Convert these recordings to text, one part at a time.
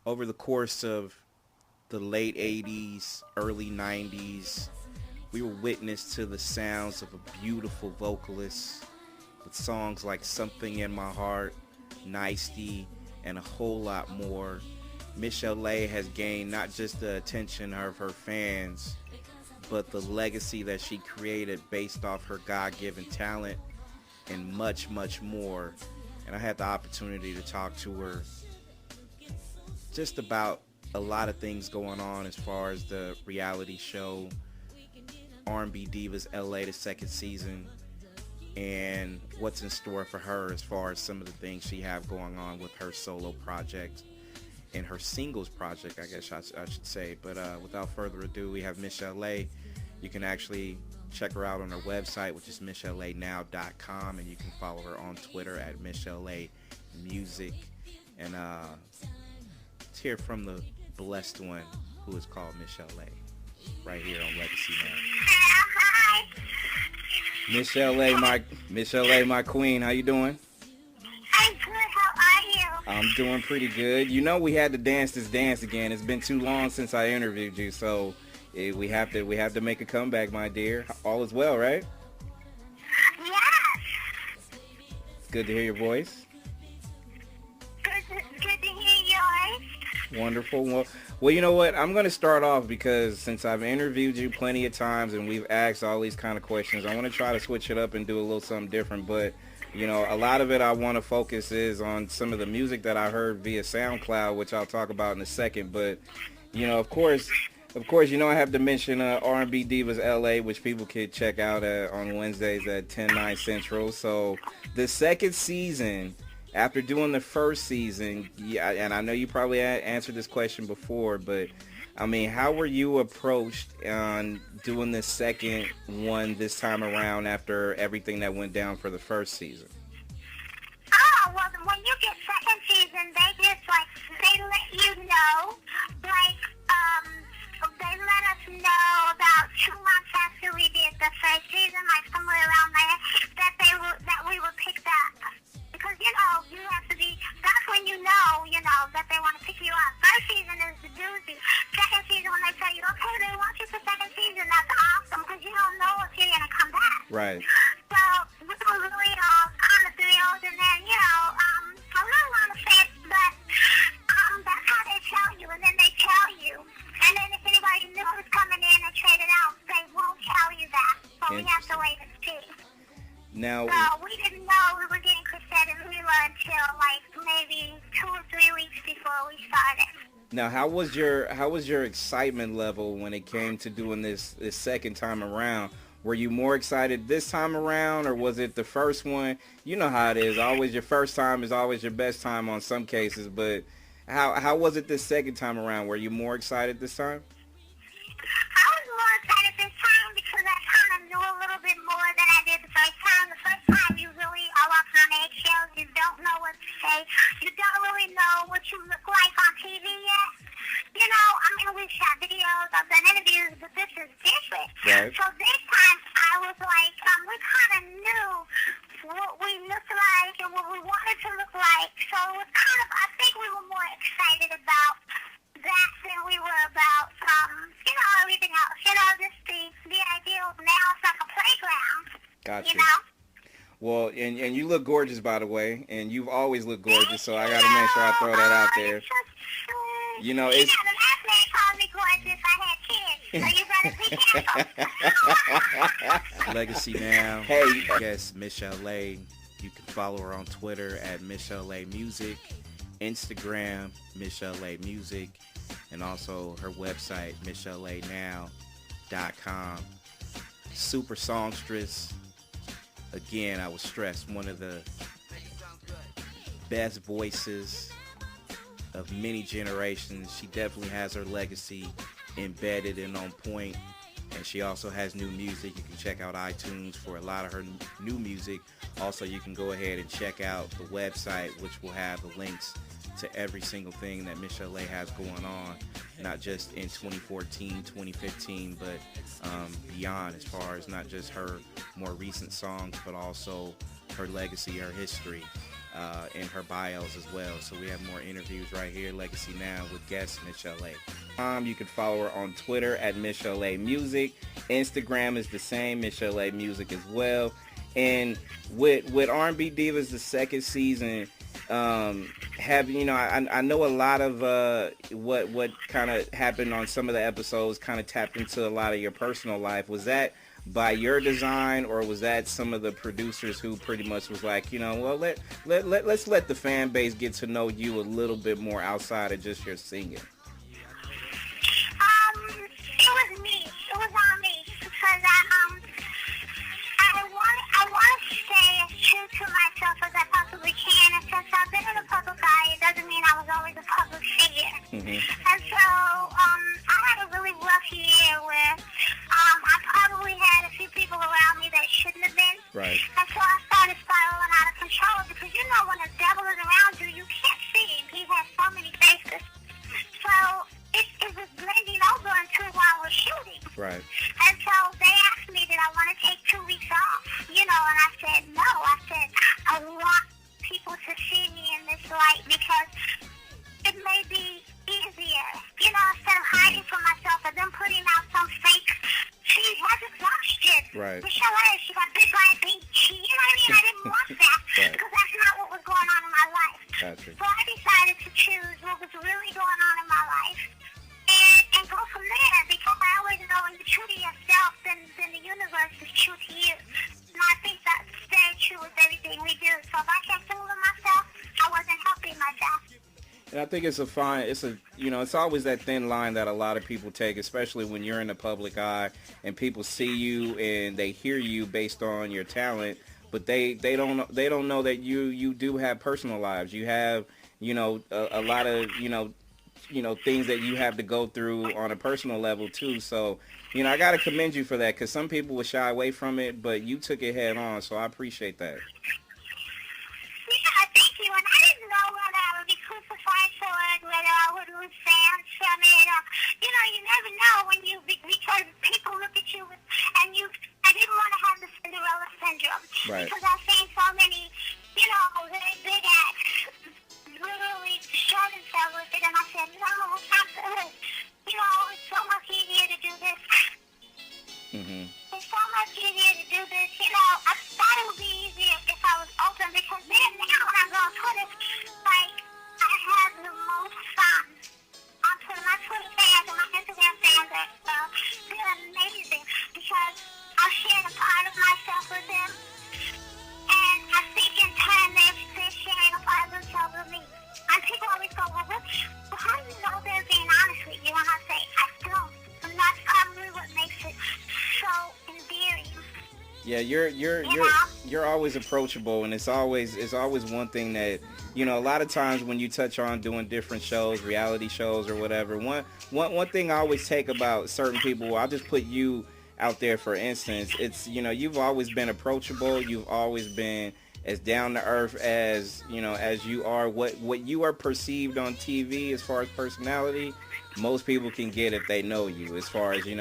over the course of the late 80s, early 90s, we were witness to the sounds of a beautiful vocalist with songs like Something in My Heart, Nicety, and a whole lot more. Michel'le has gained not just the attention of her fans, but the legacy that she created based off her God-given talent and much, much more. And I had the opportunity to talk to her just about a lot of things going on as far as the reality show R&B Divas LA, the second season, and what's in store for her as far as some of the things she have going on with her solo project and her singles project, I guess I should say. But without further ado, we have Michel'le. You can actually check her out on her website, which is michel'lenow.com, and you can follow her on Twitter at Michel'le Music. And let's hear from the blessed one who is called Michel'le right here on Legacy Now. Hi. Michel'le, my queen, how you doing? I'm good. How are you? I'm doing pretty good. You know we had to dance this dance again. It's been too long since I interviewed you, so we have to make a comeback, my dear. All is well, right? Yes. It's good to hear your voice. Good to hear yours. Wonderful. Well, you know what? I'm going to start off because since I've interviewed you plenty of times and we've asked all these kind of questions, I want to try to switch it up and do a little something different. But, you know, a lot of it I want to focus is on some of the music that I heard via SoundCloud, which I'll talk about in a second. But, you know, of course, you know I have to mention R&B Divas LA, which people can check out on Wednesdays at 10/9 Central. So the second season, after doing the first season, yeah, and I know you probably answered this question before, but I mean, how were you approached on doing the second one this time around after everything that went down for the first season? Oh, well, when you get second season, they let you know, they let us know about 2 months after we did the first season, somewhere around there, that we were picked up. Because, you have to be, that's when you know, that they want to pick you up. First season is the doozy. Second season, when they tell you, okay, they want you for second season, that's awesome, because you don't know if you're going to come back. Right. So, we were really kind of thrilled, and then, a little on the fence, but that's how they tell you, and then they tell you. And then if anybody new is coming in and traded out, they won't tell you that. So we have to wait and see. Now, so we didn't know we were getting Chrisette and Mila until maybe 2 or 3 weeks before we started. Now, how was your excitement level when it came to doing this second time around? Were you more excited this time around, or was it the first one? You know how it is. Always your first time is always your best time on some cases, but how was it this second time around? Were you more excited this time? I was more excited this time because I kind of knew a little bit more than I did the first time. The first time you really are walking on eggshells. You don't know what to say. You don't really know what you look like on TV yet. We've shot videos, I've done interviews, but this is different. Right. So this time I was like, we kind of knew what we looked like and what we wanted to look like. So it was I think we were more excited about that than we were about, everything else. Just the idea of now it's like a playground. Gotcha. Well, and you look gorgeous, by the way, and you've always looked gorgeous, so I got to make sure I throw that out there. The last man called me gorgeous. I had kids, so you better be careful. Legacy Now. Hey, yes, Michel'le. You can follow her on Twitter at Michel'le Music, Instagram, Michel'le Music, and also her website, Michel'lenow.com. Super songstress. Again, I would stress, one of the best voices of many generations. She definitely has her legacy embedded and on point, and she also has new music. You can check out iTunes for a lot of her new music. Also, you can go ahead and check out the website, which will have the links to every single thing that Michel'le has going on, not just in 2014, 2015, but beyond, as far as not just her more recent songs, but also her legacy, her history. in her bios as well. So we have more interviews right here, Legacy Now, with guest Michel'le. You can follow her on Twitter at Michel'le Music. Instagram is the same, Michel'le Music as well. And with R&B Divas, the second season, I know a lot of what kind of happened on some of the episodes kind of tapped into a lot of your personal life. Was that by your design, or was that some of the producers who pretty much was like, well, let's let the fan base get to know you a little bit more outside of just your singing? It was me. It was on me because I want to stay as true to myself as I possibly can. And since I've been in the public eye, it doesn't mean I was always a public figure. Mm-hmm. And so I had a really rough year where I probably had a few people around me that shouldn't have been. Right. And so I started spiraling out of control because when the devil is around you, you can't see him. He has so many faces. So it was blending over into while we're shooting. Right. And so they asked me, did I want to take 2 weeks off? And I said no. I said, I want people to see me in this light because it may be easier, instead of hiding from myself and then putting out some fake. She has exhaustion. Right. Michel'le, she got big giant beach. You know what I mean? I didn't want that because that's not what was going on in my life. Gotcha. So I decided to choose what was really going on in my life and go from there because I always know when you're true to yourself, then the universe is true to you. And I think that's very true with everything we do. So if I can't fool with myself, I wasn't helping myself. And I think it's always that thin line that a lot of people take, especially when you're in the public eye and people see you and they hear you based on your talent, but they don't know that you do have personal lives. You have, a lot of, things that you have to go through on a personal level too. So, I got to commend you for that because some people would shy away from it, but you took it head on. So I appreciate that. Yeah, thank you. And I didn't know whether I would be crucified for it, whether I would lose fans from it. You never know because people look at you and I didn't want to have the Cinderella syndrome. Right. Because I've seen so many, very big acts literally show themselves with it. And I said, no, it's not good. It's so much easier to do this. Mm-hmm. It's so much easier to do this. I thought it would be easier if I was open because then now when I go on Twitter, I have the most fun on Twitter. My Twitter fans and my Instagram fans they're amazing because I'll share a part of myself with them. And I think in turn they're sharing a part of themselves with me. And people always go, well, how do you know they're being honest with you? And I say, I don't. And that's probably what makes it so endearing. Yeah, you're always approachable, and it's always one thing that a lot of times when you touch on doing different shows, reality shows or whatever. One thing I always take about certain people, I'll just put you out there for instance. It's you've always been approachable. You've always been as down to earth as as you are. What you are perceived on TV as far as personality, most people can get if they know you. As far as you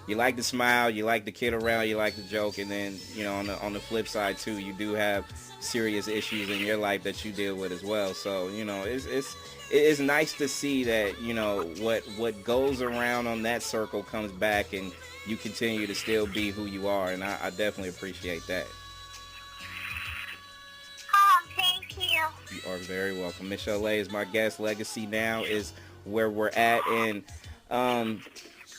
like to smile, you like to kid around, you like to joke, and then on the flip side too, you do have serious issues in your life that you deal with as well. So it's nice to see that what goes around on that circle comes back, and you continue to still be who you are, and I definitely appreciate that. Thank you. You are very welcome. Michel'le is my guest. Legacy Now is where we're at, and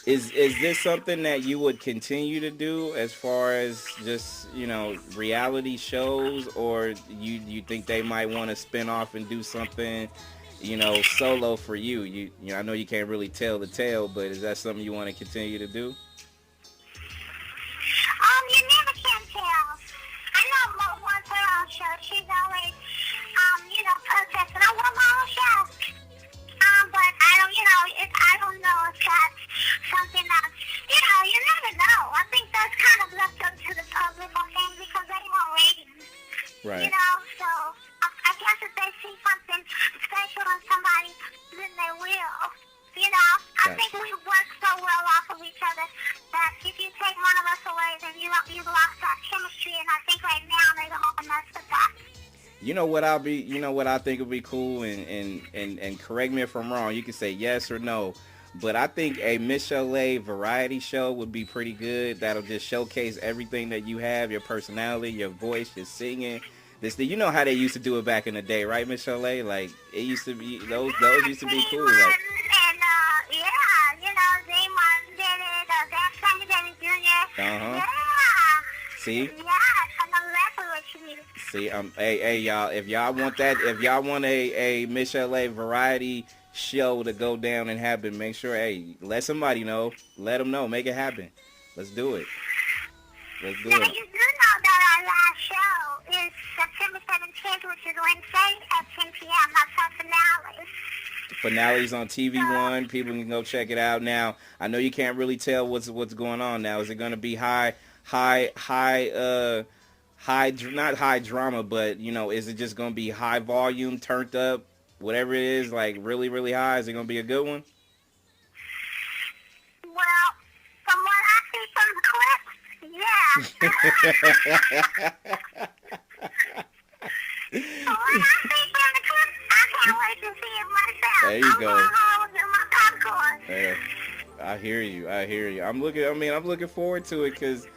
is this something that you would continue to do as far as just reality shows, or you think they might want to spin off and do something solo for you? I know you can't really tell the tale, but is that something you want to continue to do? You never can tell. I know Mo wants her own show. She's always protesting. I want my own show. But I don't know if that's something that, you never know. I think that's kind of left up to the public, I think, because they want ratings. Right. So I guess if they see something special in somebody, then they will. I think we work so well off of each other that if you take one of us away, then you've lost that chemistry, and I think right now they don't mess with that. You know what you know what I think would be cool, and correct me if I'm wrong. You can say yes or no, but I think a Michel'le variety show would be pretty good. That'll just showcase everything that you have, your personality, your voice, your singing. You know how they used to do it back in the day, right, Michel'le? Like it used to be those used to be cool. Like, and yeah, you know, Damon did it, Zach Simon did it Jr. Yeah. See? Yeah, I know exactly what you mean. See, hey, y'all, if y'all want a Michel'le variety show to go down and happen, make sure, hey, let somebody know. Let them know. Make it happen. Let's do it. Let's do now, it. you do know that our last show is September 17th, which is Wednesday at 10 p.m. That's our finale. Finale's on TV One. People can go check it out. Now, I know you can't really tell what's going on now. Is it going to be not high drama, but you know, is it just gonna be high volume, turned up, whatever it is, like really, really high? Is it gonna be a good one? Well, from what I see from the clips, yeah. From what I see from the clips, I can't wait to see it myself. There you I'm go. going home with my popcorn. Yeah, I hear you. I'm looking forward to it because.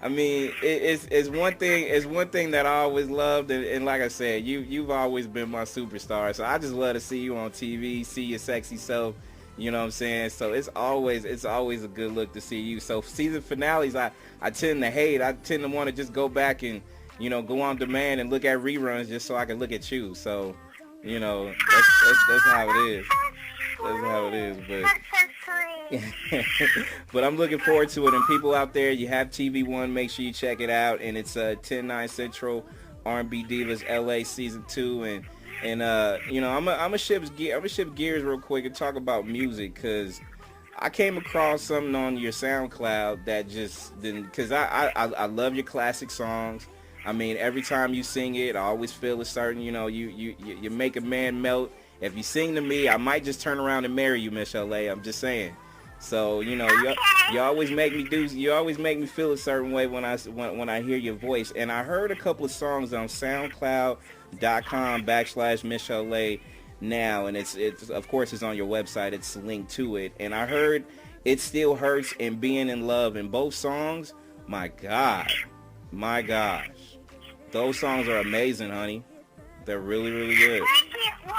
I mean, it's one thing that I always loved, and like I said, you've always been my superstar. So I just love to see you on TV, see your sexy self. You know what I'm saying? So it's always a good look to see you. So season finales, I tend to hate. I tend to want to just go back and go on demand and look at reruns just so I can look at you. So that's how it is. That's how it is. But. But I'm looking forward to it, and people out there, you have TV One, make sure you check it out, and it's 10/9 Central, R&B Divas LA season 2, and I'm gonna shift gears real quick and talk about music, because I came across something on your SoundCloud that just didn't, because I love your classic songs. I mean, every time you sing it, I always feel a certain, you make a man melt. If you sing to me, I might just turn around and marry you, Michel'le. I'm just saying. So, you always make me feel a certain way when I hear your voice. And I heard a couple of songs on SoundCloud.com/Michel'le now, and it's of course it's on your website. It's linked to it. And I heard It Still Hurts and Being in Love in both songs. My gosh, those songs are amazing, honey. They're really, really good. Thank you. Well,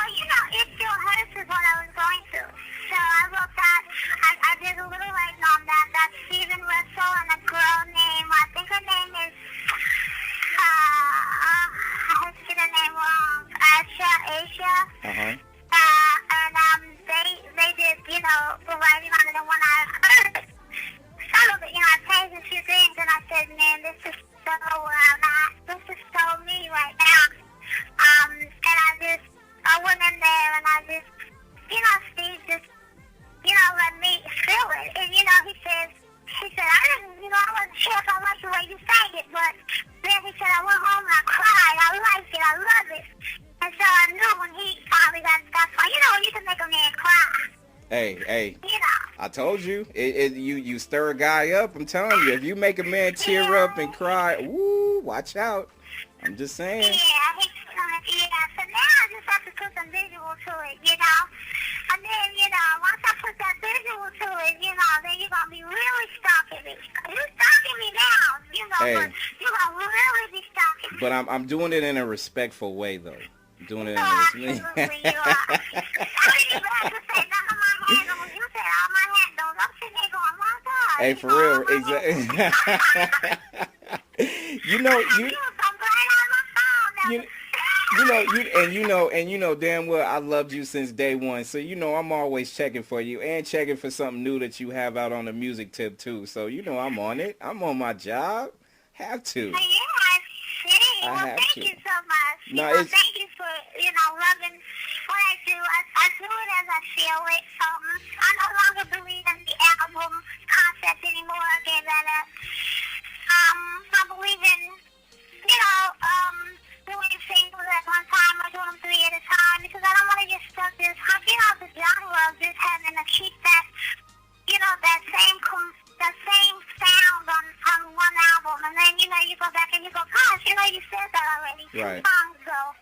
It Still Hurts is what I was going through. So I wrote that. I did a little writing on that. That's Steven Russell and a girl named, I think her name is, I have to get her name wrong, Asia. Uh-huh. And they did, the writing on it. And when I heard some of it, I changed a few things, and I said, man, this is so where I'm at. This is so me right now. And I went in there, and I just, Steve just, let me feel it. And, he said, I wasn't sure if I liked the way you sang it, but then he said, I went home and I cried. I liked it. I love it. And so I knew when he finally got that song, when you can make a man cry. Hey. I told you, you stir a guy up. I'm telling you, if you make a man tear up and cry, woo, watch out. I'm just saying. So now I just have to put some visual to it, And then, once I put that visual to it, then you're going to be really stalking me. You're stalking me now, hey. But you're going to really be stalking me. But I'm doing it in a respectful way, though. I'm doing it in a Absolutely, you are. I didn't even have to say none of my handles. You said all my handles. I'm sitting there going, my God. Hey, for real, exactly. You know damn well I loved you since day one. So I'm always checking for you and checking for something new that you have out on the music tip too. So I'm on it. I'm on my job. Have to. Yeah, I see. Well, thank you so much. Thank you for loving what I do. I do it as I feel it. I no longer believe in the album concept anymore. I gave that up. I believe in doing singles at one time or doing them 3 at a time, because I don't want to get stuck the genre of just having to keep that, that same sound on one album, and then, you go back and you go, gosh, you said that already 2 right. songs ago.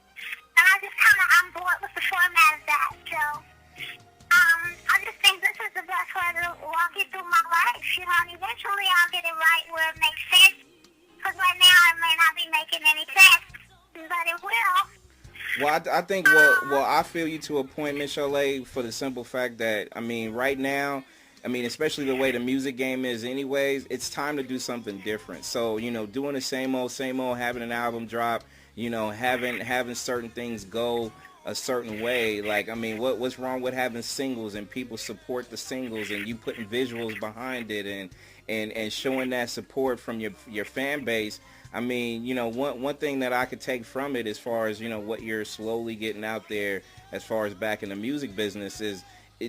Well, I think I feel you to a point, Michel'le, for the simple fact that I mean, right now, I mean, especially the way the music game is, anyways, it's time to do something different. So doing the same old, having an album drop, having certain things go a certain way. Like, I mean, what's wrong with having singles and people support the singles and you putting visuals behind it and showing that support from your fan base. I mean, one thing that I could take from it as far as, what you're slowly getting out there as far as back in the music business is,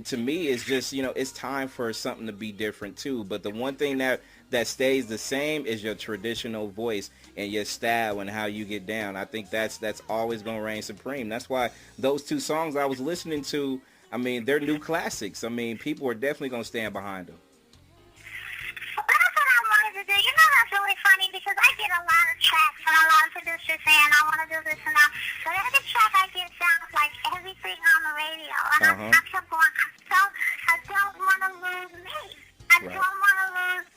to me, it's just, it's time for something to be different too. But the one thing that stays the same is your traditional voice and your style and how you get down. I think that's always going to reign supreme. That's why those two songs I was listening to, I mean, they're new classics. I mean, people are definitely going to stand behind them. That's what I wanted to do. That's really funny because I get a lot of tracks from a lot of producers saying I want to do this and that. But every track I get sounds like everything on the radio. And I kept going, I don't want to lose me. I don't want to lose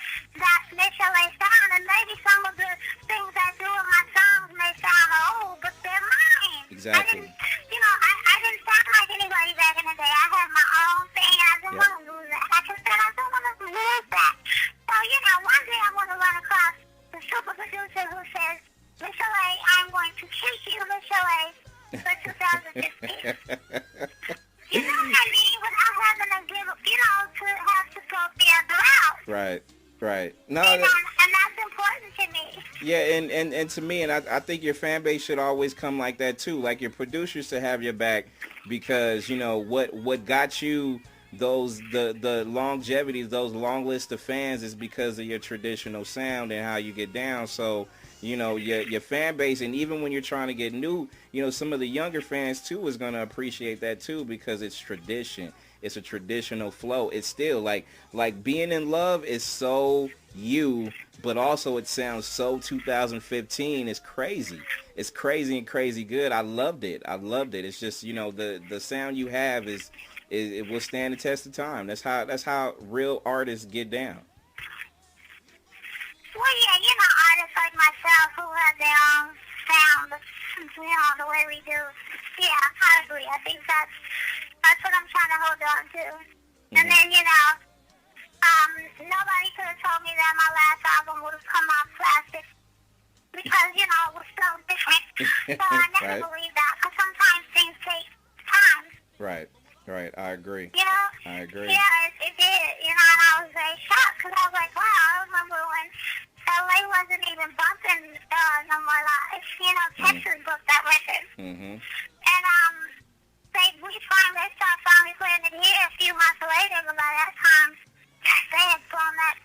that Michel'le sound. And maybe some of the things I do in my songs may sound old, but they're mine. Exactly. I didn't sound like anybody back in the day. I had my own thing. I didn't want to lose that. I just said I don't want to lose that. So, one day I want to run across the super producer who says, Michel'le, I'm going to treat you, Michel'le, for 2015. You know what I mean? Without having to give, to have to go the other route. Right. No, and that's important to me. Yeah, and to me, and I think your fan base should always come like that too. Like your producers to have your back because, what got you the longevity, those long list of fans is because of your traditional sound and how you get down. So, your fan base, and even when you're trying to get new, some of the younger fans too is going to appreciate that too because it's tradition. It's a traditional flow. It's still like Being in Love is so you, but also it sounds so 2015. It's crazy. It's crazy and crazy good. I loved it. It's just, the sound you have it will stand the test of time. That's how real artists get down. Well, yeah, artists like myself who have their own sound, the way we do. Yeah, I agree. I think that's what I'm trying to hold on to. Mm-hmm. And then, nobody could have told me that my last album would have come out classic because, it was so different. So I never believed that because sometimes things take time. Right. I agree. I agree. Yeah, it did. And I was very shocked because I was like, wow, I remember when LA wasn't even bumping No More Lies. Texas booked that record. Mm-hmm. And we finally playing it here a few months later, but by that time, they had blown that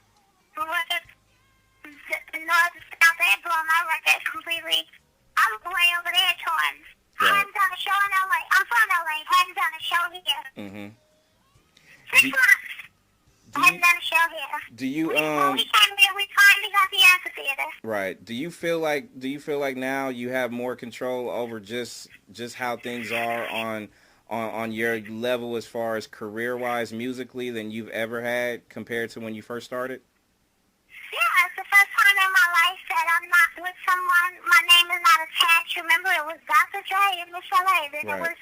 record, the North and South, they had blown that record completely. I was way over there touring. I hadn't done a show in LA. I'm from LA. Hadn't done a show here. Mm-hmm. 6 months. I hadn't done a show here. Do you we came here, we finally got the amphitheater. Right. Do you feel like now you have more control over just how things are on your level as far as career-wise musically than you've ever had compared to when you first started? Yeah, it's the first time in my life that I'm not with someone. My name is not attached. Remember, it was Dr. Dre and Michel'le. Then it was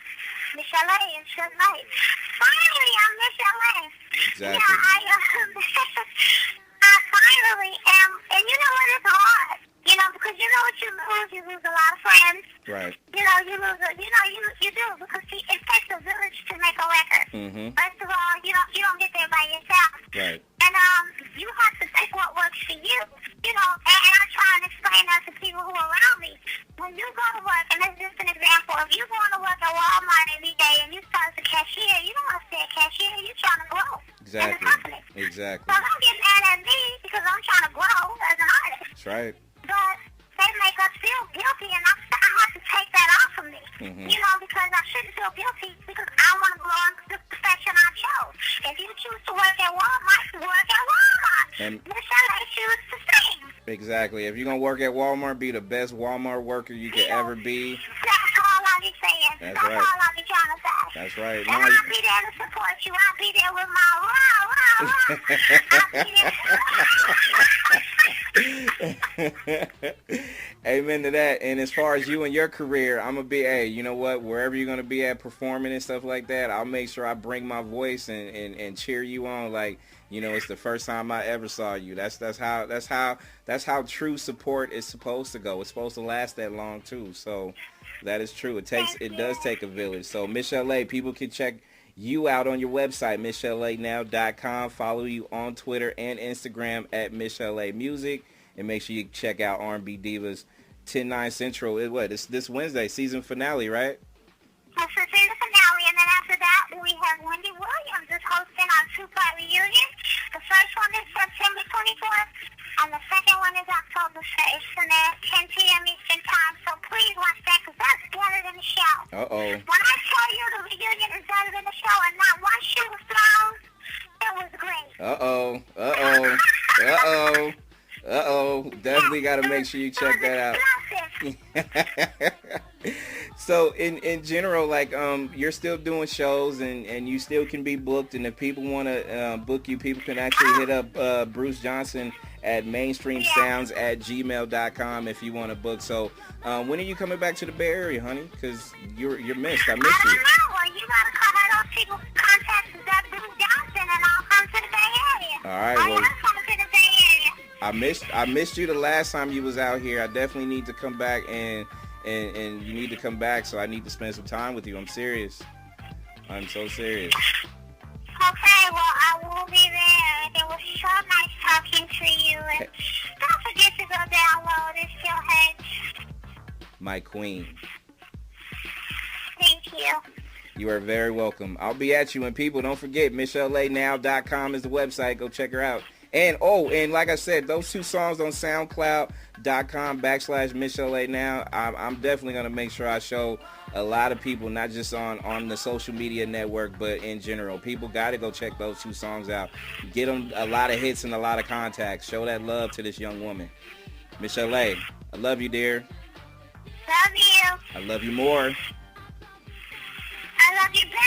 Michel'le and Suge Knight. Finally, I'm Michel'le. Exactly. Yeah, I finally am. And you know what? It's hard. Because what you lose. You lose a lot of friends. Right. You lose. You do because it takes a village to make a record. Mm-hmm. First of all, you don't get there by yourself. Right. And you have to pick what works for you. And I try and explain that to people who are around me. When you go to work, and this is just an example, if you're going to work at Walmart every day and you start as a cashier, you don't want to stay a cashier. You're trying to grow. Exactly. As a company. Exactly. So don't get mad at me because I'm trying to grow as an artist. That's right. But they make us feel guilty, and I have to take that off of me. Mm-hmm. Because I shouldn't feel guilty because I want to grow into the profession I chose. If you choose to work at Walmart, work at Walmart. And Michel'le choose the same. Exactly. If you're going to work at Walmart, be the best Walmart worker you could ever be. That's all I be saying. That's right. All I be trying to say. That's right. And I'll be there to support you. I'll be there with my I'll be there. Amen to that. And as far as you and your career, I'm gonna be, hey, you know what? Wherever you're gonna be at performing and stuff like that, I'll make sure I bring my voice and cheer you on. Like, you know, it's the first time I ever saw you. That's how true support is supposed to go. It's supposed to last that long too. So that is true. It does take a village. So Michel'le, people can check you out on your website, Michel'lenow.com. Follow you on Twitter and Instagram at Michel'le Music. And make sure you check out R&B Divas 10/9 Central. It's this Wednesday, season finale, right? It's the season finale, and then after that, we have Wendy Williams is hosting our two-part reunion. The first one is September 24th, and the second one is October 1st, and at 10 p.m. Eastern Time. So please watch that, because that's better than the show. Uh-oh. When I tell you the reunion is better than the show, and not one shoe was thrown, it was great. Uh-oh. Uh-oh. Uh-oh. Uh-oh. Definitely got to make sure you check that out. So in general, like, you're still doing shows and you still can be booked, and if people want to book you, people can actually hit up Bruce Johnson at mainstreamsounds@gmail.com if you want to book. So when are you coming back to the Bay Area, honey? Because you're missed. I missed you. I don't know. Well, you got to cover those people's contacts with that Bruce Johnson, and I'll come to the Bay Area. All right. Well, I'm coming to the Bay Area. I missed you the last time you was out here. I definitely need to come back, and you need to come back, so I need to spend some time with you. I'm serious. I'm so serious. Okay, well, I will be there. It was so nice talking to you. And don't forget to go download It's Your Head. My queen. Thank you. You are very welcome. I'll be at you, and people, don't forget, Michel'lenow.com is the website. Go check her out. And like I said, those two songs on SoundCloud.com/Michel'le Now. I'm definitely gonna make sure I show a lot of people, not just on the social media network, but in general. People got to go check those two songs out. Get them a lot of hits and a lot of contacts. Show that love to this young woman. Michel'le, I love you, dear. Love you. I love you more. I love you back.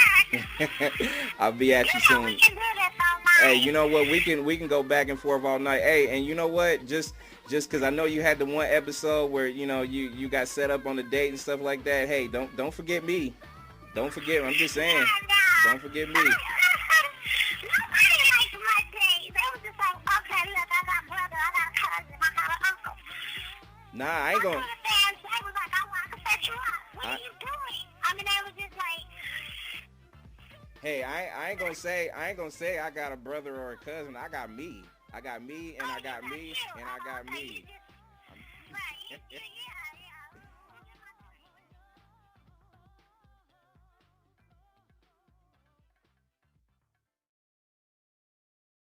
I'll be at you soon. We can do this all night. Hey, you know what? We can go back and forth all night. Hey, and you know what? Just because I know you had the one episode where you got set up on the date and stuff like that. Hey, don't forget me. Don't forget. I'm just saying. Don't forget me. Nobody likes my date. They was just like, okay, look, I got brother, I got cousin, I got an uncle. Nah, I ain't gonna. They was like, I want to set you up. What are you doing? I mean, they was just like. Hey, I ain't gonna say I got a brother or a cousin. I got me. I got me, and I got me, and I got me. Right. Yeah.